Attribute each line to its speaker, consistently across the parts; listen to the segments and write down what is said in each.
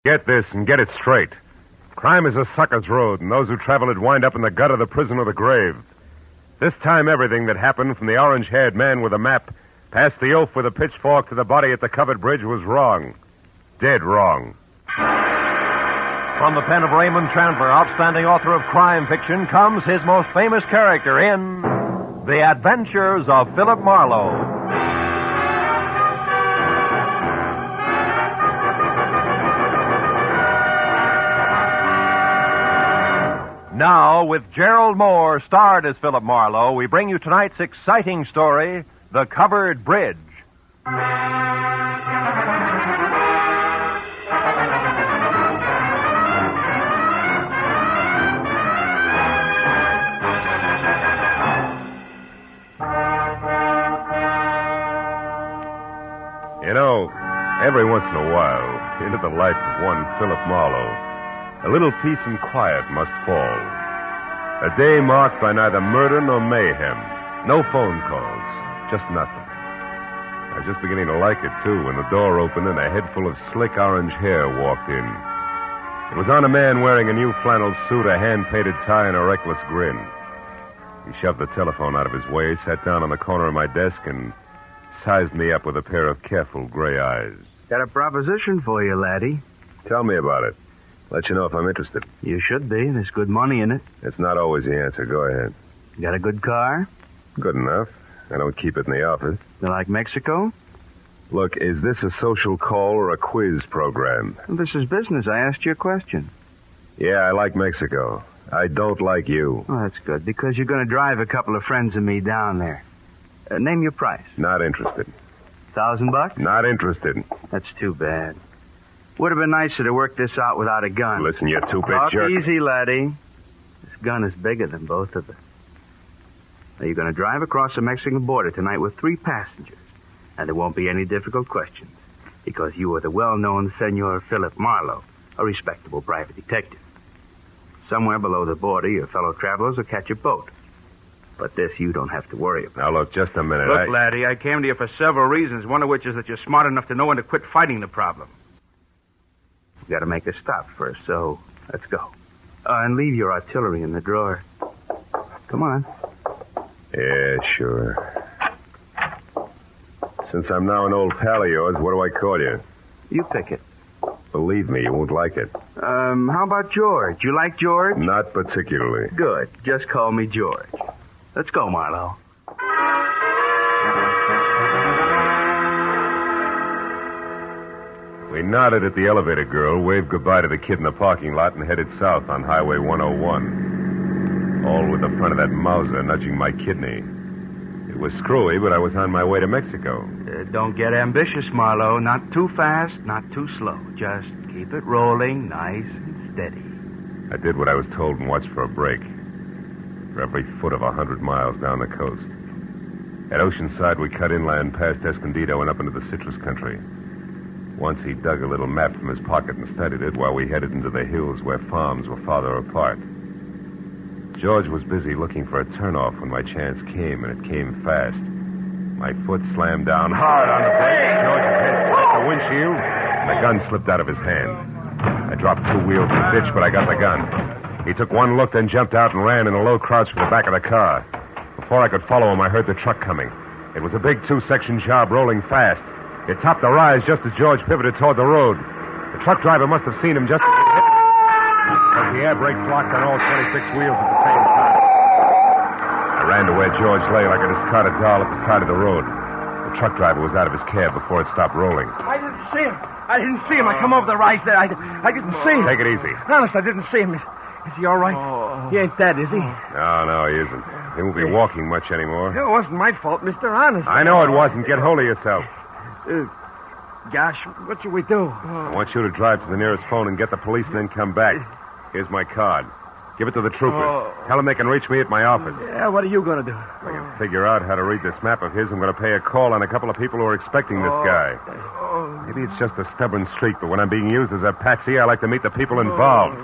Speaker 1: Get this and get it straight. Crime is a sucker's road, and those who travel it wind up in the gut of the prison or the grave. This time, everything that happened from the orange-haired man with a map past the oaf with a pitchfork to the body at the covered bridge was wrong. Dead wrong.
Speaker 2: From the pen of Raymond Chandler, outstanding author of crime fiction, comes his most famous character in The Adventures of Philip Marlowe. Now, with Gerald Moore, starred as Philip Marlowe, we bring you tonight's exciting story, The Covered Bridge.
Speaker 1: You know, every once in a while, into the life of one Philip Marlowe, a little peace and quiet must fall. A day marked by neither murder nor mayhem. No phone calls. Just nothing. I was just beginning to like it, too, when the door opened and a head full of slick orange hair walked in. It was on a man wearing a new flannel suit, a hand-painted tie, and a reckless grin. He shoved the telephone out of his way, sat down on the corner of my desk, and sized me up with a pair of careful gray eyes.
Speaker 3: Got a proposition for you, laddie.
Speaker 1: Tell me about it. Let you know if I'm interested.
Speaker 3: You should be. There's good money in it.
Speaker 1: It's not always the answer. Go ahead.
Speaker 3: Got a good car?
Speaker 1: Good enough. I don't keep it in the office.
Speaker 3: You like Mexico?
Speaker 1: Look, is this a social call or a quiz program?
Speaker 3: Well, this is business. I asked you a question.
Speaker 1: Yeah, I like Mexico. I don't like you.
Speaker 3: Oh, that's good, because you're going to drive a couple of friends of me down there. Name your price.
Speaker 1: Not interested.
Speaker 3: $1,000?
Speaker 1: Not interested.
Speaker 3: That's too bad. Would have been nicer to work this out without a gun.
Speaker 1: Listen, you two-bit
Speaker 3: Talk
Speaker 1: jerk.
Speaker 3: easy, laddie. This gun is bigger than both of us. Now, you're going to drive across the Mexican border tonight with 3 passengers. And there won't be any difficult questions, because you are the well-known Senor Philip Marlowe, a respectable private detective. Somewhere below the border, your fellow travelers will catch a boat. But this you don't have to worry about.
Speaker 1: Now, look, just a minute.
Speaker 4: Look, laddie, I came to you for several reasons, one of which is that you're smart enough to know when to quit fighting the problem.
Speaker 3: You got to make a stop first, so let's go. And leave your artillery in the drawer. Come on.
Speaker 1: Yeah, sure. Since I'm now an old pal of yours, what do I call you?
Speaker 3: You pick it.
Speaker 1: Believe me, you won't like it.
Speaker 3: How about George? You like George?
Speaker 1: Not particularly.
Speaker 3: Good. Just call me George. Let's go, Marlowe.
Speaker 1: We nodded at the elevator girl, waved goodbye to the kid in the parking lot, and headed south on Highway 101. All with the front of that Mauser nudging my kidney. It was screwy, but I was on my way to Mexico.
Speaker 3: Don't get ambitious, Marlowe. Not too fast, not too slow. Just keep it rolling nice and steady.
Speaker 1: I did what I was told and watched for a break. For every foot of 100 miles down the coast. At Oceanside, we cut inland past Escondido and up into the citrus country. Once he dug a little map from his pocket and studied it while we headed into the hills where farms were farther apart. George was busy looking for a turnoff when my chance came, and it came fast. My foot slammed down hard on the brake. George's head smacked the windshield, and the gun slipped out of his hand. I dropped 2 wheels in the ditch, but I got the gun. He took one look, then jumped out and ran in a low crouch for the back of the car. Before I could follow him, I heard the truck coming. It was a big 2-section job rolling fast. It topped the rise just as George pivoted toward the road. The truck driver must have seen him just as he hit, because the air brakes locked on all 26 wheels at the same time. I ran to where George lay like a discarded doll at the side of the road. The truck driver was out of his cab before it stopped rolling.
Speaker 5: I didn't see him. I come over the rise there. I didn't see him.
Speaker 1: Take it easy.
Speaker 5: Honest, I didn't see him. Is he all right? He ain't dead, is he?
Speaker 1: No, he isn't. He won't be walking much anymore.
Speaker 5: It wasn't my fault, Mr. Honest.
Speaker 1: I know it wasn't. Get hold of yourself.
Speaker 5: Gosh, what should we do?
Speaker 1: I want you to drive to the nearest phone and get the police and then come back. Here's my card. Give it to the troopers. Tell them they can reach me at my office.
Speaker 5: Yeah, what are you going to do?
Speaker 1: If I can figure out how to read this map of his, I'm going to pay a call on a couple of people who are expecting this guy. Maybe it's just a stubborn streak, but when I'm being used as a patsy, I like to meet the people involved.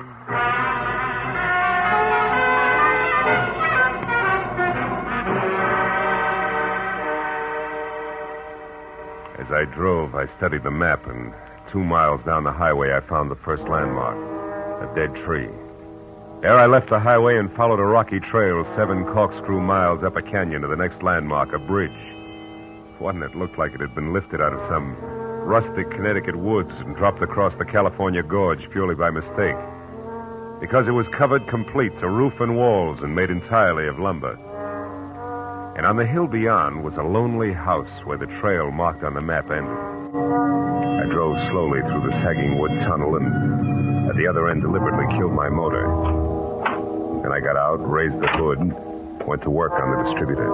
Speaker 1: As I drove, I studied the map and 2 miles down the highway, I found the first landmark, a dead tree. There I left the highway and followed a rocky trail 7 corkscrew miles up a canyon to the next landmark, a bridge. One that looked like it had been lifted out of some rustic Connecticut woods and dropped across the California gorge purely by mistake. Because it was covered complete to roof and walls and made entirely of lumber. And on the hill beyond was a lonely house where the trail marked on the map ended. I drove slowly through the sagging wood tunnel and at the other end deliberately killed my motor. Then I got out, raised the hood, and went to work on the distributor.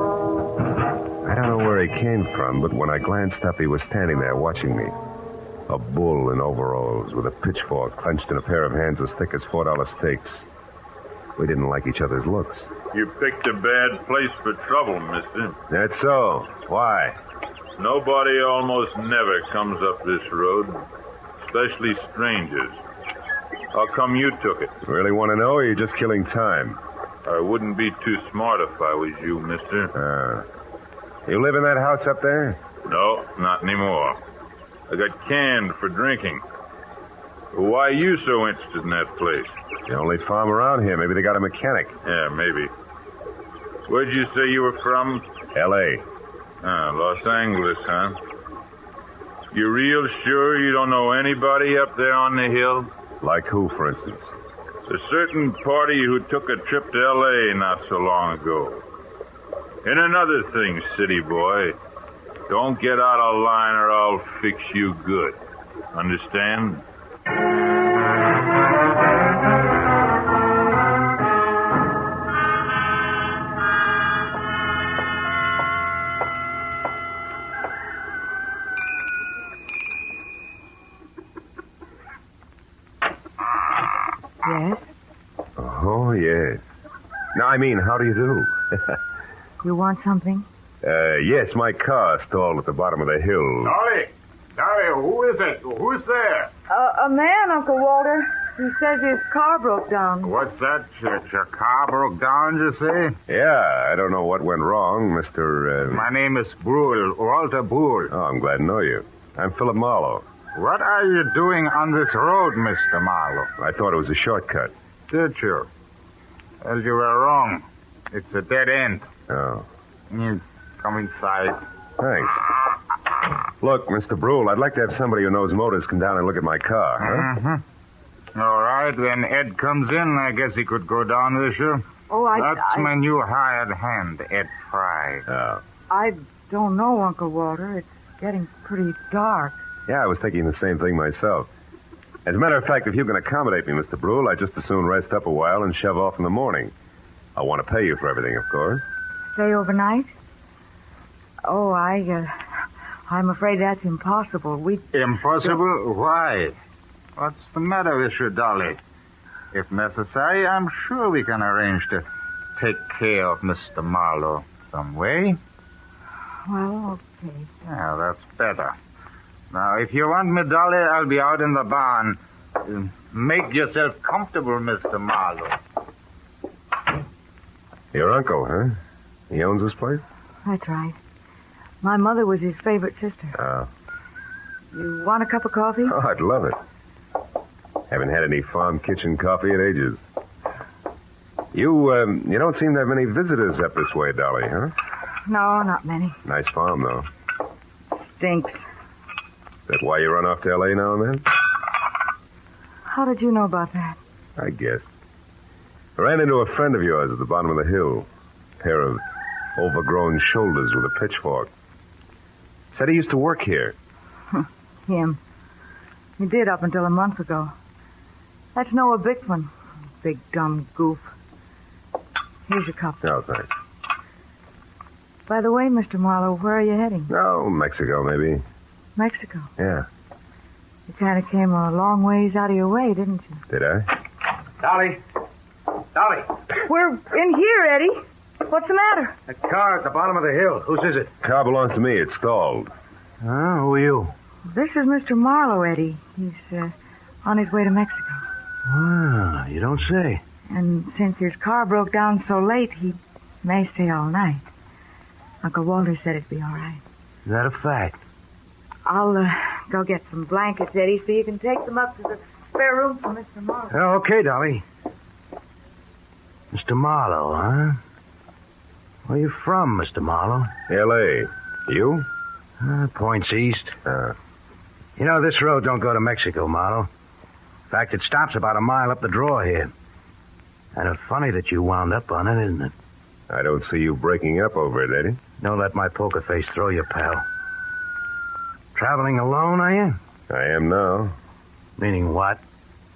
Speaker 1: I don't know where he came from, but when I glanced up, he was standing there watching me. A bull in overalls with a pitchfork clenched in a pair of hands as thick as $4 steaks. We didn't like each other's looks.
Speaker 6: You picked a bad place for trouble, mister.
Speaker 1: That's so. Why?
Speaker 6: Nobody almost never comes up this road, especially strangers. How come you took it?
Speaker 1: Really want to know, or are you just killing time?
Speaker 6: I wouldn't be too smart if I was you, mister.
Speaker 1: You live in that house up there?
Speaker 6: No, not anymore. I got canned for drinking. Why are you so interested in that place?
Speaker 1: The only farm around here. Maybe they got a mechanic.
Speaker 6: Yeah, maybe. Where'd you say you were from?
Speaker 1: L.A.
Speaker 6: Los Angeles, huh? You real sure you don't know anybody up there on the hill?
Speaker 1: Like who, for instance?
Speaker 6: A certain party who took a trip to L.A. not so long ago. And another thing, city boy. Don't get out of line or I'll fix you good. Understand?
Speaker 7: Yes?
Speaker 1: Oh, yes. Now, I mean, how do you do?
Speaker 7: You want something?
Speaker 1: Yes, my car stalled at the bottom of the hill.
Speaker 6: Dolly, who is it? Who's there?
Speaker 7: A man, Uncle Walter. He says his car broke down.
Speaker 6: What's that? Your car broke down, you say?
Speaker 1: Yeah, I don't know what went wrong, Mr.
Speaker 6: My name is Brule, Walter Brule.
Speaker 1: Oh, I'm glad to know you. I'm Philip Marlowe.
Speaker 6: What are you doing on this road, Mr. Marlowe?
Speaker 1: I thought it was a shortcut.
Speaker 6: Did you? Well, you were wrong. It's a dead end.
Speaker 1: Oh.
Speaker 6: You come inside.
Speaker 1: Thanks. Look, Mr. Brule, I'd like to have somebody who knows motors come down and look at my car, huh?
Speaker 6: Mm-hmm. All right, when Ed comes in, I guess he could go down with you.
Speaker 7: Oh,
Speaker 6: That's my new hired hand, Ed Fry.
Speaker 1: Oh.
Speaker 7: I don't know, Uncle Walter. It's getting pretty dark.
Speaker 1: Yeah, I was thinking the same thing myself. As a matter of fact, if you can accommodate me, Mr. Brule, I'd just as soon rest up a while and shove off in the morning. I want to pay you for everything, of course.
Speaker 7: Stay overnight? Oh, I'm afraid that's impossible.
Speaker 6: Impossible? Why? What's the matter with you, Dolly? If necessary, I'm sure we can arrange to take care of Mr. Marlowe some way.
Speaker 7: Well, okay.
Speaker 6: Yeah, that's better. Now, if you want me, Dolly, I'll be out in the barn. Make yourself comfortable, Mr. Marlowe.
Speaker 1: Your uncle, huh? He owns this place?
Speaker 7: That's right. My mother was his favorite sister.
Speaker 1: Oh.
Speaker 7: You want a cup of coffee?
Speaker 1: Oh, I'd love it. Haven't had any farm kitchen coffee in ages. You don't seem to have many visitors up this way, Dolly, huh?
Speaker 7: No, not many.
Speaker 1: Nice farm, though.
Speaker 7: Stinks.
Speaker 1: Is that why you run off to L.A. now and then?
Speaker 7: How did you know about that?
Speaker 1: I guess. I ran into a friend of yours at the bottom of the hill. A pair of overgrown shoulders with a pitchfork. Said he used to work here.
Speaker 7: Him. He did up until a month ago. That's Noah Bickman. Big dumb goof. Here's your cup.
Speaker 1: Oh, thanks.
Speaker 7: By the way, Mr. Marlowe, where are you heading?
Speaker 1: Oh, Mexico, maybe.
Speaker 7: Mexico.
Speaker 1: Yeah.
Speaker 7: You kind of came a long ways out of your way, didn't you?
Speaker 1: Did I?
Speaker 3: Dolly! Dolly!
Speaker 7: We're in here, Eddie. What's the matter?
Speaker 3: A car at the bottom of the hill. Whose is it?
Speaker 1: Car belongs to me. It's stalled.
Speaker 3: Oh, who are you?
Speaker 7: This is Mr. Marlowe, Eddie. He's on his way to Mexico.
Speaker 3: Wow, you don't say.
Speaker 7: And since his car broke down so late, he may stay all night. Uncle Walter said it'd be all right.
Speaker 3: Is that a fact?
Speaker 7: I'll Go get some blankets, Eddie, so you can take them up to the spare room for Mr. Marlowe.
Speaker 3: Okay, Dolly. Mr. Marlowe, huh? Where you from, Mr. Marlowe?
Speaker 1: L.A. You?
Speaker 3: Points east. You know, this road don't go to Mexico, Marlowe. In fact, it stops about a mile up the draw here. And it's funny that you wound up on it, isn't it?
Speaker 1: I don't see you breaking up over it, Eddie.
Speaker 3: Don't let my poker face throw you, pal. Traveling alone, are you?
Speaker 1: I am now.
Speaker 3: Meaning what?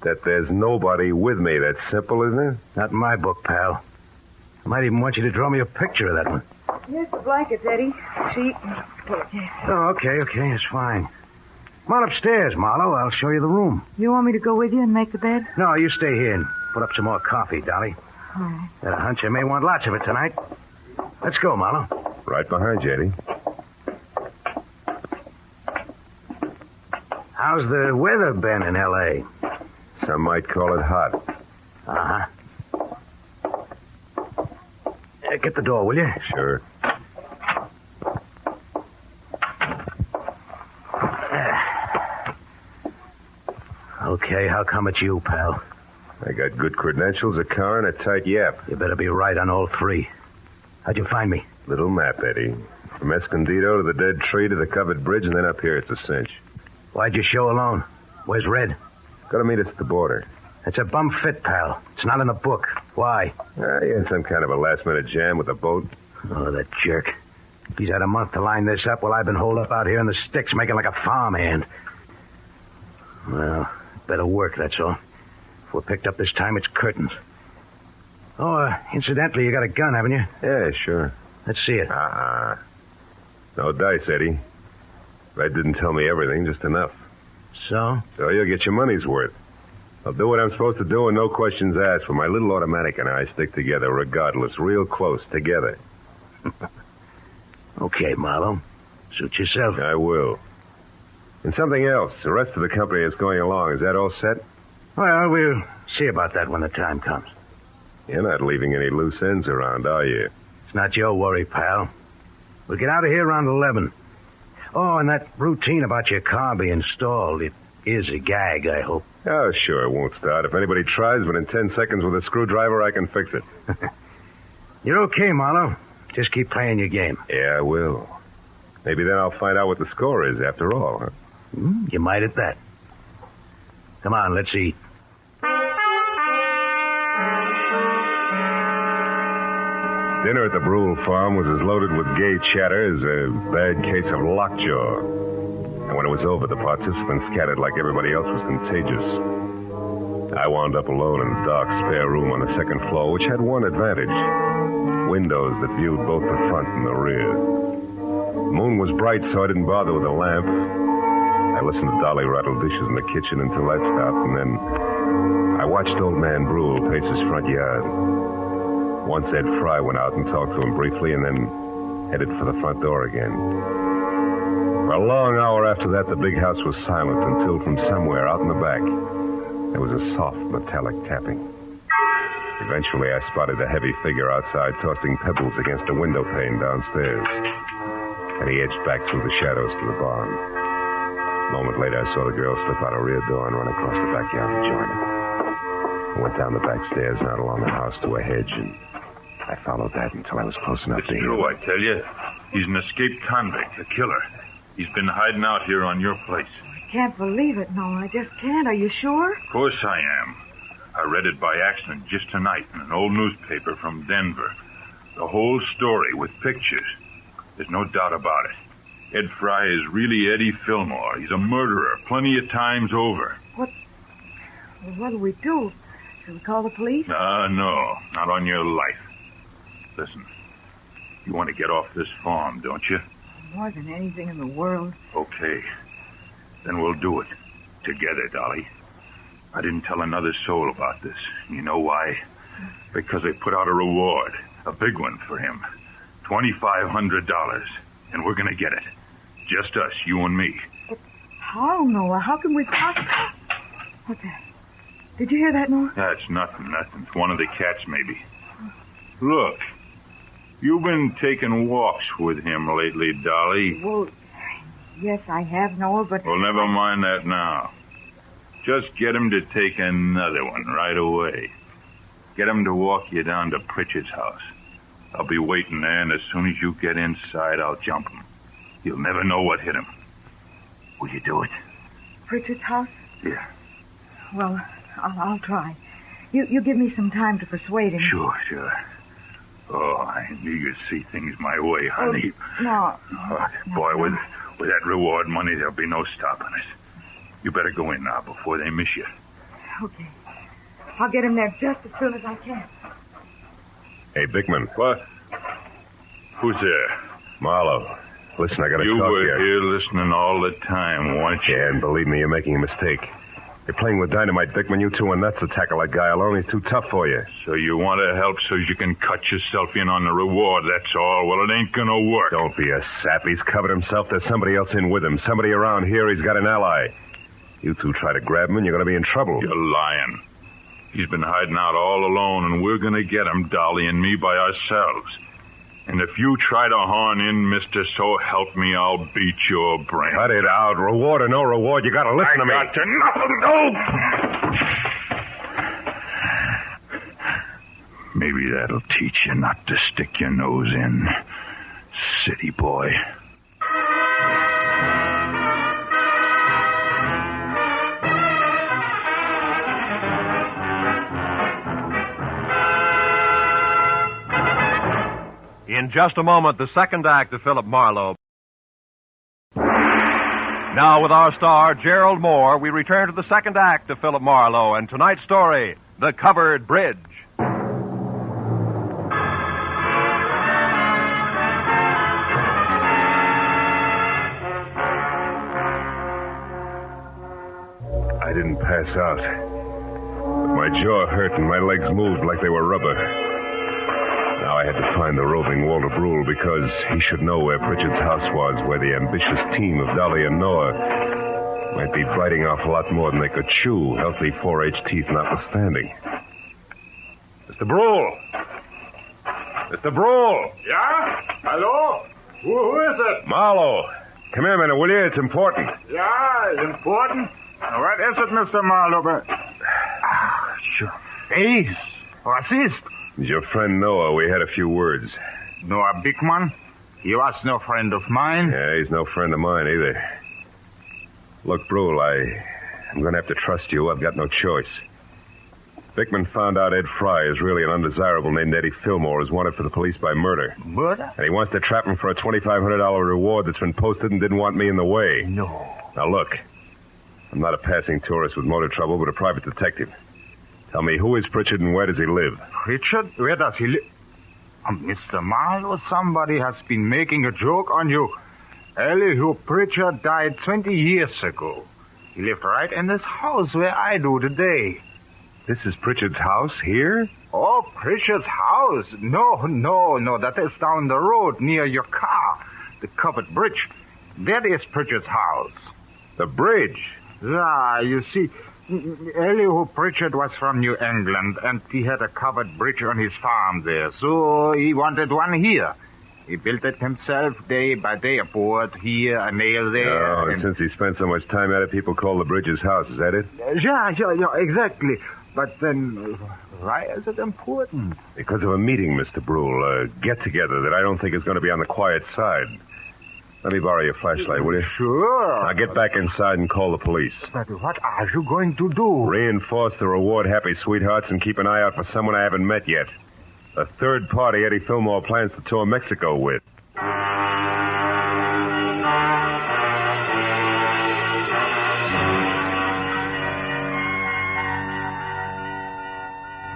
Speaker 1: That there's nobody with me. That's simple, isn't it?
Speaker 3: Not in my book, pal. I might even want you to draw me a picture of that one.
Speaker 7: Here's the blankets, Eddie. Sheet and pillowcase.
Speaker 3: Oh, okay, it's fine. Come on upstairs, Marlowe. I'll show you the room.
Speaker 7: You want me to go with you and make the bed?
Speaker 3: No, you stay here and put up some more coffee, Dolly.
Speaker 7: All right.
Speaker 3: Got a hunch I may want lots of it tonight. Let's go, Marlowe.
Speaker 1: Right behind you, Eddie.
Speaker 3: How's the weather been in L.A.?
Speaker 1: Some might call it hot.
Speaker 3: Uh-huh. Get the door, will you?
Speaker 1: Sure.
Speaker 3: Okay, how come it's you, pal?
Speaker 1: I got good credentials, a car, and a tight yap.
Speaker 3: You better be right on all three. How'd you find me?
Speaker 1: Little map, Eddie. From Escondido to the dead tree to the covered bridge, and then up here it's a cinch.
Speaker 3: Why'd you show alone? Where's Red?
Speaker 1: Gotta meet us at the border.
Speaker 3: It's a bum fit, pal. It's not in the book. Why?
Speaker 1: He had some kind of a last-minute jam with the boat.
Speaker 3: Oh, that jerk. He's had a month to line this up while I've been holed up out here in the sticks making like a farmhand. Well, better work, that's all. If we're picked up this time, it's curtains. Oh, incidentally, you got a gun, haven't you?
Speaker 1: Yeah, sure.
Speaker 3: Let's see it.
Speaker 1: No dice, Eddie. Red didn't tell me everything, just enough.
Speaker 3: So?
Speaker 1: So you'll get your money's worth. I'll do what I'm supposed to do and no questions asked, for my little automatic and I stick together regardless, real close, together.
Speaker 3: Okay, Marlowe. Suit yourself.
Speaker 1: I will. And something else. The rest of the company is going along. Is that all set?
Speaker 3: Well, we'll see about that when the time comes.
Speaker 1: You're not leaving any loose ends around, are you?
Speaker 3: It's not your worry, pal. We'll get out of here around 11. Oh, and that routine about your car being stalled, it is a gag, I hope.
Speaker 1: Oh, sure, it won't start. If anybody tries, but in 10 seconds with a screwdriver, I can fix it.
Speaker 3: You're okay, Marlowe. Just keep playing your game.
Speaker 1: Yeah, I will. Maybe then I'll find out what the score is after all, huh?
Speaker 3: You might at that. Come on, let's eat.
Speaker 1: Dinner at the Brule farm was as loaded with gay chatter as a bad case of lockjaw. And when it was over, the participants scattered like everybody else was contagious. I wound up alone in a dark spare room on the second floor, which had one advantage. Windows that viewed both the front and the rear. The moon was bright, so I didn't bother with a lamp. I listened to Dolly rattle dishes in the kitchen until that stopped, and then I watched old man Brule pace his front yard. Once Ed Fry went out and talked to him briefly, and then headed for the front door again. For a long hour after that, the big house was silent until from somewhere out in the back, there was a soft metallic tapping. Eventually, I spotted a heavy figure outside tossing pebbles against a window pane downstairs. And he edged back through the shadows to the barn. A moment later, I saw the girl slip out a rear door and run across the backyard and join him. I went down the back stairs and out along the house to a hedge, and I followed that until I was close enough to hear.
Speaker 6: It's true, I tell you. He's an escaped convict, a killer. He's been hiding out here on your place.
Speaker 7: I can't believe it, no. I just can't. Are you sure?
Speaker 6: Of course I am. I read it by accident just tonight in an old newspaper from Denver. The whole story with pictures. There's no doubt about it. Ed Fry is really Eddie Fillmore. He's a murderer plenty of times over.
Speaker 7: What do we do? Shall we call the police?
Speaker 6: No, not on your life. Listen, you want to get off this farm, don't you?
Speaker 7: More than anything in the world.
Speaker 6: Okay. Then we'll do it. Together, Dolly. I didn't tell another soul about this. You know why? Because they put out a reward. A big one for him. $2,500. And we're going to get it. Just us, you and me.
Speaker 7: But how, Noah? How can we possibly... What's that? Did you hear that, Noah?
Speaker 6: That's nothing. It's one of the cats, maybe. Look. You've been taking walks with him lately, Dolly.
Speaker 7: Well, Yes, I have, Noah, but...
Speaker 6: Well, never mind that now. Just get him to take another one right away. Get him to walk you down to Pritchard's house. I'll be waiting there, and as soon as you get inside, I'll jump him. You'll never know what hit him. Will you do it?
Speaker 7: Pritchard's house?
Speaker 6: Yeah.
Speaker 7: Well, I'll try. You give me some time to persuade him.
Speaker 6: Sure. Oh, I knew you'd see things my way, honey.
Speaker 7: No.
Speaker 6: Oh, boy, with that reward money, there'll be no stopping us. You better go in now before they miss you.
Speaker 7: Okay. I'll get him there just as soon as I can.
Speaker 1: Hey, Bickman.
Speaker 6: What? Who's there?
Speaker 1: Marlowe. Listen, I gotta
Speaker 6: You
Speaker 1: talk to
Speaker 6: were
Speaker 1: you.
Speaker 6: here listening all the time, weren't you?
Speaker 1: Yeah, and believe me, you're making a mistake. You're playing with dynamite, Bickman. You two are nuts to tackle that guy alone. He's too tough for you.
Speaker 6: So you want to help so you can cut yourself in on the reward, that's all. Well, it ain't gonna work.
Speaker 1: Don't be a sap. He's covered himself. There's somebody else in with him. Somebody around here. He's got an ally. You two try to grab him and you're gonna be in trouble.
Speaker 6: You're lying. He's been hiding out all alone, and we're gonna get him, Dolly and me, by ourselves. And if you try to horn in, mister, so help me, I'll beat your brain.
Speaker 1: Cut it out. Reward or no reward, you gotta listen to me.
Speaker 6: I got to nothing. No! Maybe that'll teach you not to stick your nose in, city boy.
Speaker 2: In just a moment, the second act of Philip Marlowe. Now, with our star, Gerald Moore, we return to the second act of Philip Marlowe and tonight's story, The Covered Bridge.
Speaker 1: I didn't pass out. But my jaw hurt and my legs moved like they were rubber. Now I had to find the roving Walter Brule because he should know where Pritchard's house was, where the ambitious team of Dolly and Noah might be biting off a lot more than they could chew, healthy 4-H teeth notwithstanding. Mr. Brule! Mr. Brule!
Speaker 6: Yeah? Hello? Who is it?
Speaker 1: Marlowe! Come here a minute, will you? It's important.
Speaker 6: Yeah, it's important. What is it, Mr. Marlowe?
Speaker 3: Your face. What's this?
Speaker 1: It's your friend Noah. We had a few words.
Speaker 6: Noah Bickman? He was no friend of mine.
Speaker 1: Yeah, he's no friend of mine either. Look, Brule, I'm going to have to trust you. I've got no choice. Bickman found out Ed Fry is really an undesirable named Eddie Fillmore is wanted for the police by murder.
Speaker 3: Murder?
Speaker 1: And he wants to trap him for a $2,500 reward that's been posted and didn't want me in the way.
Speaker 3: No.
Speaker 1: Now, look. I'm not a passing tourist with motor trouble, but a private detective. Tell me, who is Pritchard and where does he live?
Speaker 6: Pritchard? Where does he live? Mr. Marlowe, somebody has been making a joke on you. Elihu Pritchard died 20 years ago. He lived right in this house where I do today.
Speaker 1: This is Pritchard's house here?
Speaker 6: Oh, Pritchard's house? No. That is down the road near your car. The covered bridge. That is Pritchard's house.
Speaker 1: The bridge?
Speaker 6: Yeah, you see, Elihu Pritchard was from New England, and he had a covered bridge on his farm there, so he wanted one here. He built it himself day by day, a board here, a nail there.
Speaker 1: Oh, and since he spent so much time at it, people call the bridge his house. Is that it?
Speaker 6: Yeah, exactly. But then, why is it important?
Speaker 1: Because of a meeting, Mr. Brule, a get-together that I don't think is going to be on the quiet side. Let me borrow your flashlight, will you?
Speaker 6: Sure.
Speaker 1: Now get back inside and call the police.
Speaker 6: But what are you going to do?
Speaker 1: Reinforce the reward happy sweethearts and keep an eye out for someone I haven't met yet. A third party Eddie Fillmore plans to tour Mexico with. It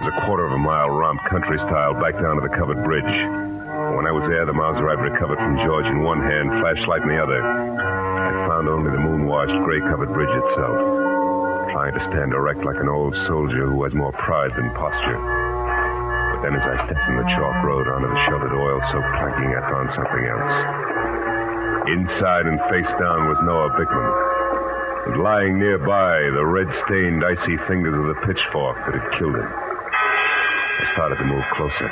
Speaker 1: was a quarter of a mile romp, country style, back down to the covered bridge. When I was there, the Mauser I'd recovered from George in one hand, flashlight in the other. I found only the moon-washed, gray-covered bridge itself, trying to stand erect like an old soldier who has more pride than posture. But then as I stepped from the chalk road onto the sheltered oil-soaked planking, I found something else. Inside and face down was Noah Bickman. And lying nearby, the red-stained, icy fingers of the pitchfork that had killed him. I started to move closer.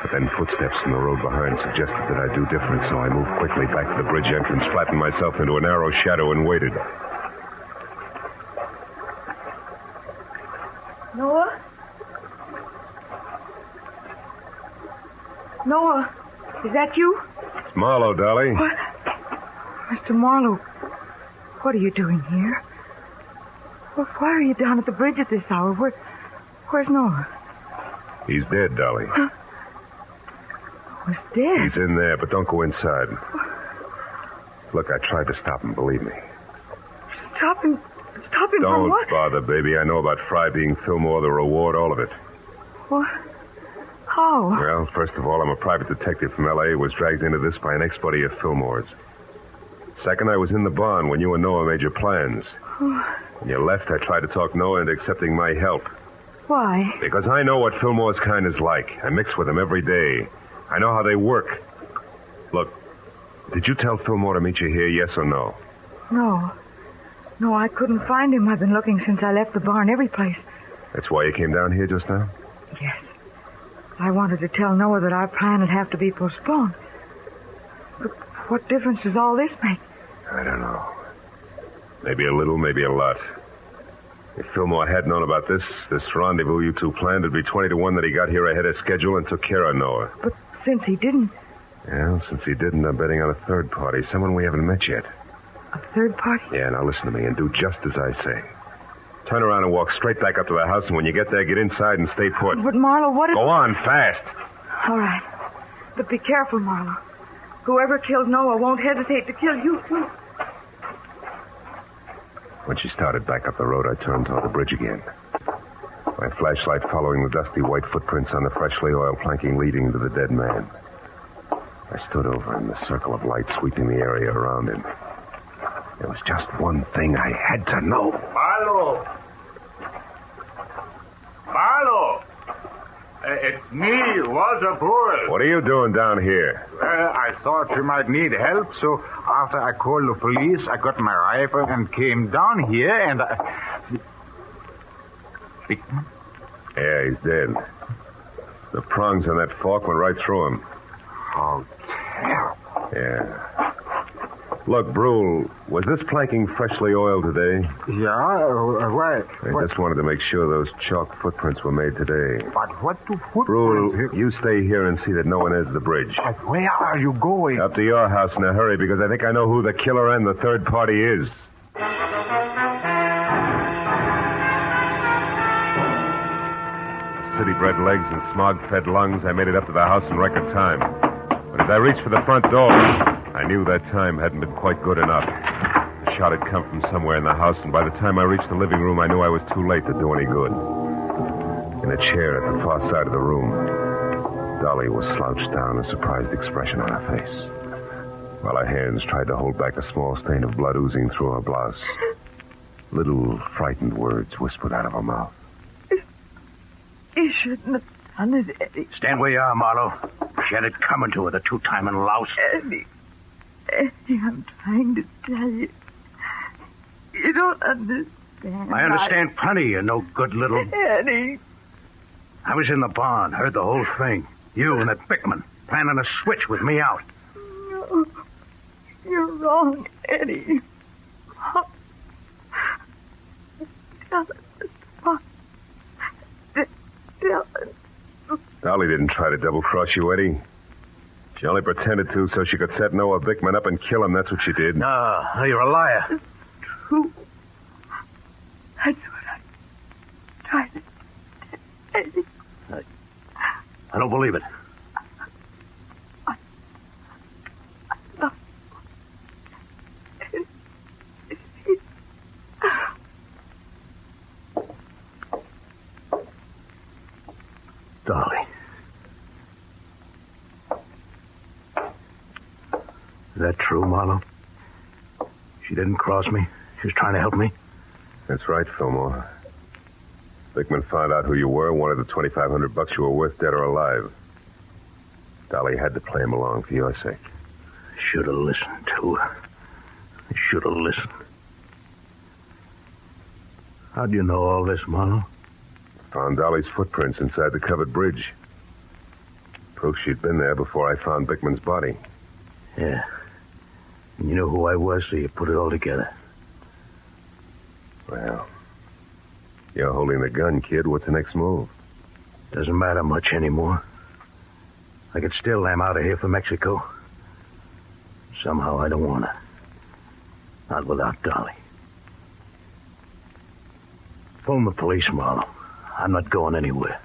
Speaker 1: But then footsteps from the road behind suggested that I do different, so I moved quickly back to the bridge entrance, flattened myself into a narrow shadow, and waited.
Speaker 7: Noah? Noah, is that you?
Speaker 1: It's Marlowe, Dolly.
Speaker 7: What? Mr. Marlowe, what are you doing here? Why are you down at the bridge at this hour? Where's Noah?
Speaker 1: He's dead, Dolly.
Speaker 7: Noah's dead?
Speaker 1: He's in there, but don't go inside. Look, I tried to stop him, believe me.
Speaker 7: Stop him from
Speaker 1: Don't
Speaker 7: what?
Speaker 1: bother, baby. I know about Fry being Fillmore, the reward, all of it.
Speaker 7: What? How?
Speaker 1: Well, first of all, I'm a private detective from L.A. who was dragged into this by an ex-buddy of Fillmore's. Second, I was in the barn when you and Noah made your plans. When you left, I tried to talk Noah into accepting my help.
Speaker 7: Why?
Speaker 1: Because I know what Fillmore's kind is like. I mix with them every day. I know how they work. Look, did you tell Fillmore to meet you here, yes or no?
Speaker 7: No. No, I couldn't find him. I've been looking since I left the barn every place.
Speaker 1: That's why you came down here just now?
Speaker 7: Yes. I wanted to tell Noah that our plan would have to be postponed. But what difference does all this make?
Speaker 1: I don't know. Maybe a little, maybe a lot. If Fillmore had known about this rendezvous you two planned, it'd be 20 to 1 that he got here ahead of schedule and took care of Noah.
Speaker 7: But since he didn't...
Speaker 1: Well, since he didn't, I'm betting on a third party, someone we haven't met yet.
Speaker 7: A third party?
Speaker 1: Yeah, now listen to me and do just as I say. Turn around and walk straight back up to the house, and when you get there, get inside and stay put.
Speaker 7: But, Marlowe, what if...
Speaker 1: Go on, fast.
Speaker 7: All right. But be careful, Marlowe. Whoever killed Noah won't hesitate to kill you, too.
Speaker 1: When she started back up the road, I turned toward the bridge again. My flashlight following the dusty white footprints on the freshly oiled planking leading to the dead man. I stood over in the circle of light sweeping the area around him. There was just one thing I had to know.
Speaker 6: Marlowe! Marlowe! It's me, Walter Bull.
Speaker 1: What are you doing down here?
Speaker 6: Well, I thought you might need help, so after I called the police, I got my rifle and came down here, and Bickman?
Speaker 1: Yeah, he's dead. The prongs on that fork went right through him.
Speaker 6: How terrible.
Speaker 1: Yeah. Look, Brule, was this planking freshly oiled today?
Speaker 6: Yeah, why?
Speaker 1: I just wanted to make sure those chalk footprints were made today.
Speaker 6: But what do footprints...
Speaker 1: Brule, you stay here and see that no one enters the bridge.
Speaker 6: But where are you going?
Speaker 1: Up to your house in a hurry, because I think I know who the killer and the third party is. City-bred legs and smog-fed lungs, I made it up to the house in record time. But as I reached for the front door, I knew that time hadn't been quite good enough. The shot had come from somewhere in the house, and by the time I reached the living room, I knew I was too late to do any good. In a chair at the far side of the room, Dolly was slouched down, a surprised expression on her face, while her hands tried to hold back a small stain of blood oozing through her blouse. Little frightened words whispered out of her mouth.
Speaker 7: You shouldn't have done it, Eddie.
Speaker 3: Stand where you are, Marlowe. She had it coming to her, the two-timing louse.
Speaker 7: Eddie, I'm trying to tell you. You don't understand.
Speaker 3: I understand plenty, you no good little...
Speaker 7: Eddie.
Speaker 3: I was in the barn, heard the whole thing. You and that Bickman planning a switch with me out.
Speaker 7: No, you're wrong, Eddie. Tell us, tell us.
Speaker 1: Dolly didn't try to double-cross you, Eddie. She only pretended to so she could set Noah Bickman up and kill him. That's what she did.
Speaker 3: No, you're a liar.
Speaker 7: True. That's what I tried to tell Eddie.
Speaker 3: I don't believe it. Dolly. Is that true, Marlowe? She didn't cross me. She was trying to help me.
Speaker 1: That's right, Fillmore. Bickman found out who you were, wanted the $2,500 you were worth, dead or alive. Dolly had to play him along for your sake.
Speaker 3: Should have listened to her. I should have listened. How'd you know all this, Marlowe?
Speaker 1: Found Dolly's footprints inside the covered bridge. Proof she'd been there before I found Bickman's body.
Speaker 3: Yeah. And you know who I was, so you put it all together.
Speaker 1: Well, you're holding the gun, kid. What's the next move?
Speaker 3: Doesn't matter much anymore. I could still am out of here for Mexico. Somehow I don't want to. Not without Dolly. Phone the police, Marlowe. I'm not going anywhere.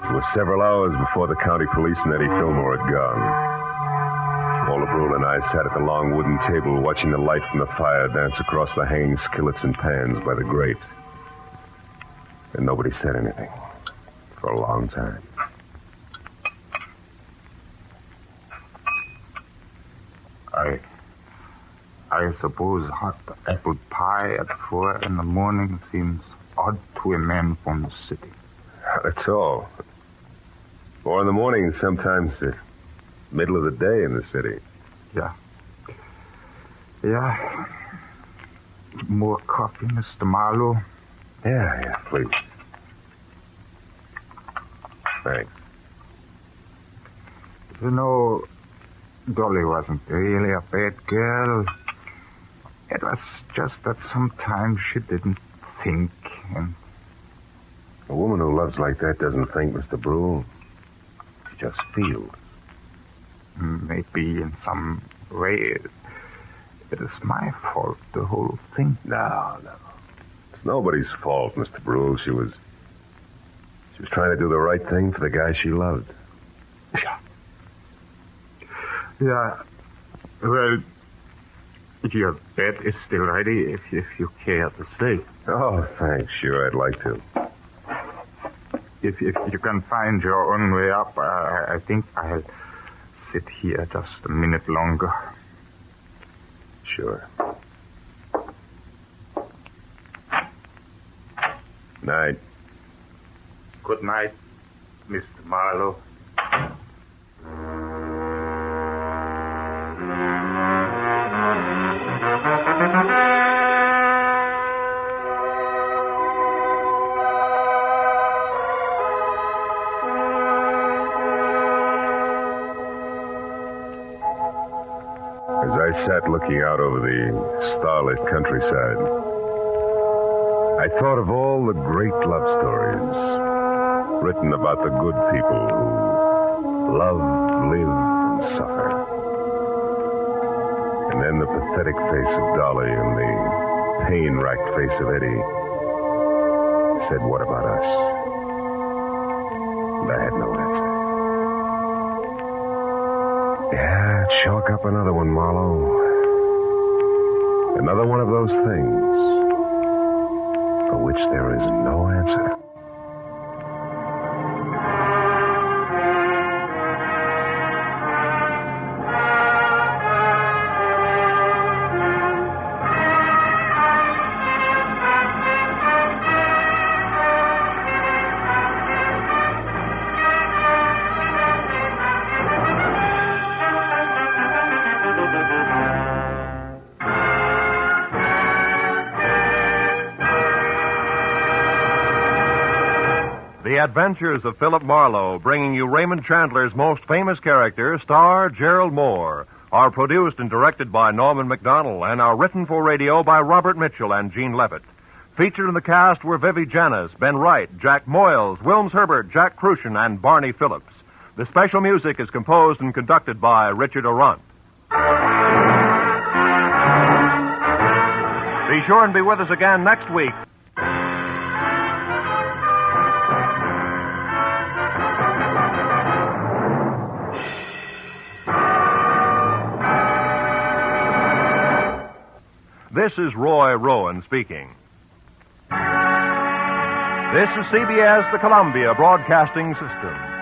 Speaker 1: It was several hours before the county police and Eddie Fillmore had gone. Walter Brule and I sat at the long wooden table watching the light from the fire dance across the hanging skillets and pans by the grate. And nobody said anything for a long time.
Speaker 6: I suppose hot apple pie at 4 in the morning seems odd to a man from the city.
Speaker 1: Not at all. 4 in the morning, sometimes the middle of the day in the city.
Speaker 6: Yeah. More coffee, Mr. Marlowe?
Speaker 1: Yeah, please. Thanks.
Speaker 6: You know, Dolly wasn't really a bad girl. It was just that sometimes she didn't think, and...
Speaker 1: A woman who loves like that doesn't think, Mr. Brule. She just feels.
Speaker 6: Maybe in some way it is my fault, the whole thing.
Speaker 1: No. It's nobody's fault, Mr. Brule. She was trying to do the right thing for the guy she loved.
Speaker 6: Yeah. Well, your bed is still ready if you care to stay.
Speaker 1: Oh, thanks. Sure, I'd like to.
Speaker 6: If you can find your own way up, I think I'll sit here just a minute longer.
Speaker 1: Sure. Night.
Speaker 6: Good night, Mr. Marlowe.
Speaker 1: As I sat looking out over the starlit countryside, I thought of all the great love stories written about the good people who love, live, and suffer. And then the pathetic face of Dolly and the pain-racked face of Eddie said, "What about us?" And I had no answer. Yeah, chalk up another one, Marlowe. Another one of those things for which there is no answer.
Speaker 2: The Adventures of Philip Marlowe, bringing you Raymond Chandler's most famous character, star Gerald Moore, are produced and directed by Norman MacDonald and are written for radio by Robert Mitchell and Gene Levitt. Featured in the cast were Vivi Janis, Ben Wright, Jack Moyles, Wilms Herbert, Jack Crucian, and Barney Phillips. The special music is composed and conducted by Richard Arant. Be sure and be with us again next week. This is Roy Rowan speaking. This is CBS, the Columbia Broadcasting System.